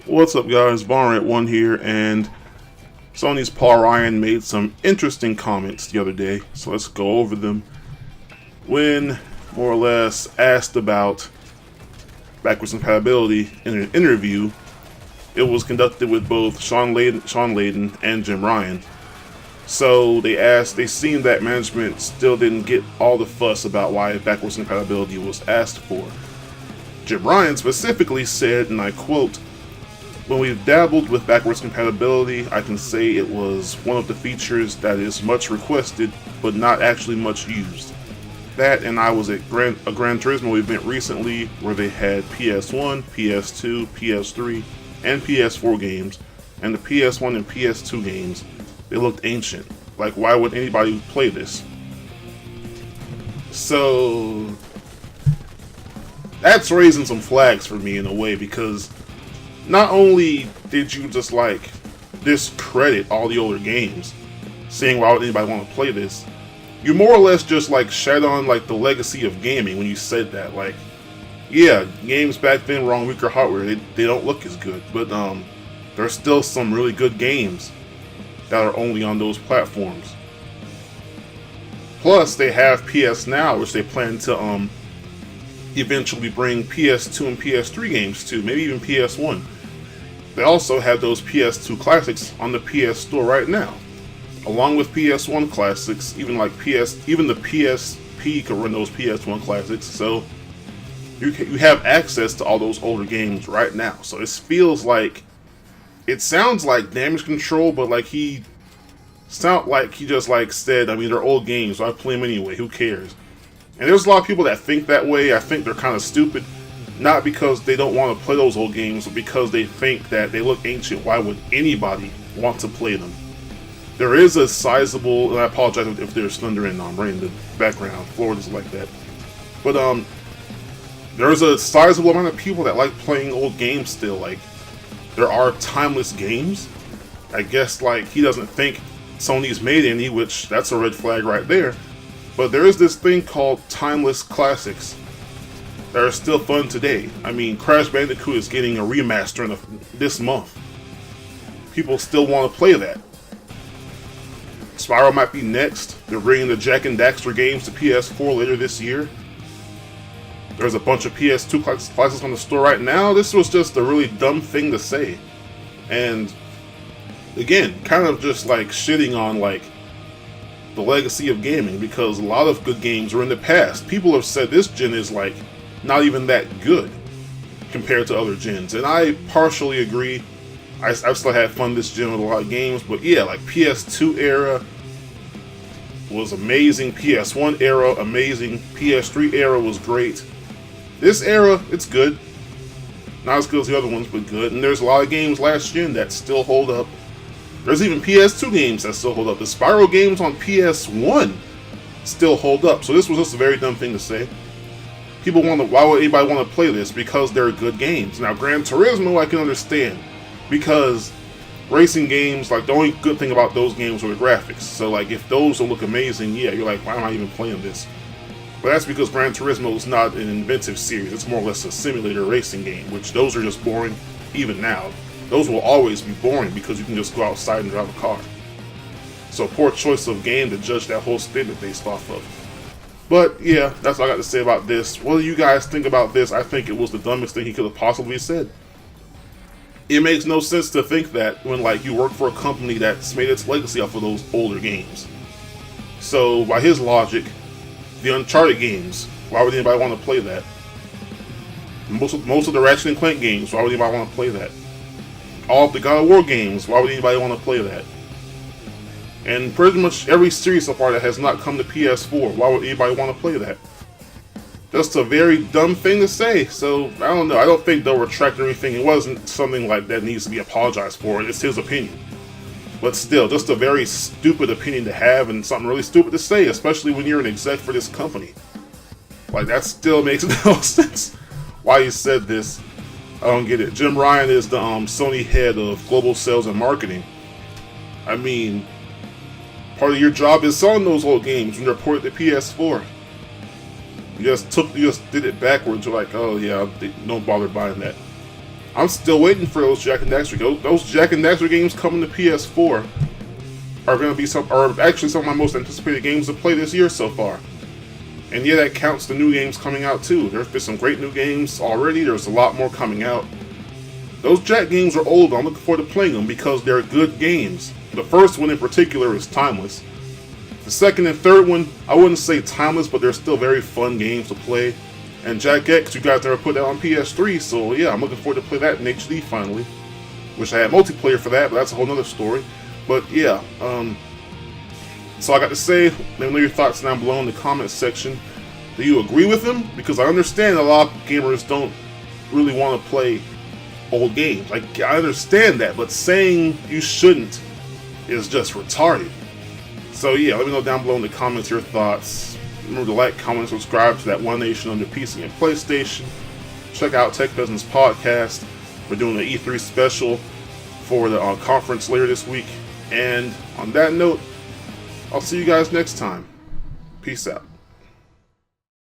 What's up, guys? Barn1 here, and Sony's Paul Ryan made some interesting comments the other day, so let's go over them. When more or less asked about backwards compatibility in an interview, it was conducted with both Sean Layden and Jim Ryan. So they seen that management still didn't get all the fuss about why backwards compatibility was asked for. Jim Ryan specifically said, and I quote, "When we've dabbled with backwards compatibility, I can say it was one of the features that is much requested, but not actually much used. That, and I was at a Gran Turismo event recently where they had PS1, PS2, PS3, and PS4 games, and the PS1 and PS2 games, they looked ancient. Like, why would anybody play this?" So that's raising some flags for me in a way, because not only did you just like discredit all the older games, saying why would anybody want to play this, you more or less just like shed on like the legacy of gaming when you said that. Like, yeah, games back then were on weaker hardware, they don't look as good, but there's still some really good games that are only on those platforms. Plus, they have PS Now, which they plan to eventually bring PS2 and PS3 games to, maybe even PS1. They also have those PS2 classics on the PS Store right now, along with PS1 classics. Even the PSP can run those PS1 classics. So you have access to all those older games right now. So it feels like, it sounds like damage control, but like he just like said, I mean, they're old games, so I play them anyway. Who cares? And there's a lot of people that think that way. I think they're kind of stupid. Not because they don't want to play those old games, but because they think that they look ancient. Why would anybody want to play them? There is a sizable, and I apologize if there's thunder and rain in the background. Florida's like that. But there's a sizable amount of people that like playing old games still. Like, there are timeless games. I guess like he doesn't think Sony's made any, which that's a red flag right there. But there is this thing called timeless classics that are still fun today. I mean, Crash Bandicoot is getting a remaster this month. People still want to play that. Spyro might be next. They're bringing the Jak and Daxter games to PS4 later this year. There's a bunch of PS2 classics on the store right now. This was just a really dumb thing to say. And again, kind of just like shitting on like the legacy of gaming, because a lot of good games are in the past. People have said this gen is like not even that good compared to other gens, and I partially agree. I've still had fun this gen with a lot of games, but yeah, like PS2 era was amazing, PS1 era amazing, PS3 era was great. This era, it's good. Not as good as the other ones, but good. And there's a lot of games last gen that still hold up. There's even PS2 games that still hold up. The Spyro games on PS1 still hold up. So this was just a very dumb thing to say. Why would anybody want to play this? Because they're good games. Now, Gran Turismo I can understand, because racing games, like, the only good thing about those games were the graphics. So like, if those don't look amazing, yeah, you're like, why am I even playing this? But that's because Gran Turismo is not an inventive series. It's more or less a simulator racing game, which those are just boring even now. Those will always be boring because you can just go outside and drive a car. So poor choice of game to judge that whole statement based off of. But yeah, that's all I got to say about this. What do you guys think about this? I think it was the dumbest thing he could have possibly said. It makes no sense to think that when like you work for a company that's made its legacy off of those older games. So by his logic, the Uncharted games, why would anybody want to play that? Most of the Ratchet and Clank games, why would anybody want to play that? All of the God of War games, why would anybody want to play that? And pretty much every series so far that has not come to PS4, why would anybody want to play that? Just a very dumb thing to say. So, I don't know. I don't think they'll retract or anything. It wasn't something like that needs to be apologized for. It's his opinion. But still, just a very stupid opinion to have, and something really stupid to say, especially when you're an exec for this company. Like, that still makes no sense why he said this. I don't get it. Jim Ryan is the Sony head of global sales and marketing. I mean, part of your job is selling those old games when they're ported to PS4. You just did it backwards. You're like, oh yeah, don't bother buying that. I'm still waiting for those Jak and Daxter. Those Jak and Daxter games coming to PS4 are going to be some of my most anticipated games to play this year so far. And yeah, that counts the new games coming out too. There's been some great new games already. There's a lot more coming out. Those Jak games are old, but I'm looking forward to playing them because they're good games. The first one in particular is timeless. The second and third one, I wouldn't say timeless, but they're still very fun games to play. And Jak X, you guys never put that on PS3, so yeah, I'm looking forward to play that in HD finally. Wish I had multiplayer for that, but that's a whole nother story. But yeah, so I got to say, let me know your thoughts down below in the comments section. Do you agree with him? Because I understand a lot of gamers don't really want to play old games. Like, I understand that, but saying you shouldn't is just retarded. So yeah, let me know down below in the comments your thoughts. Remember to like, comment, subscribe to that One Nation Under PC and PlayStation. Check out Tech Peasants Podcast. We're doing an E3 special for the conference later this week. And on that note, I'll see you guys next time. Peace out.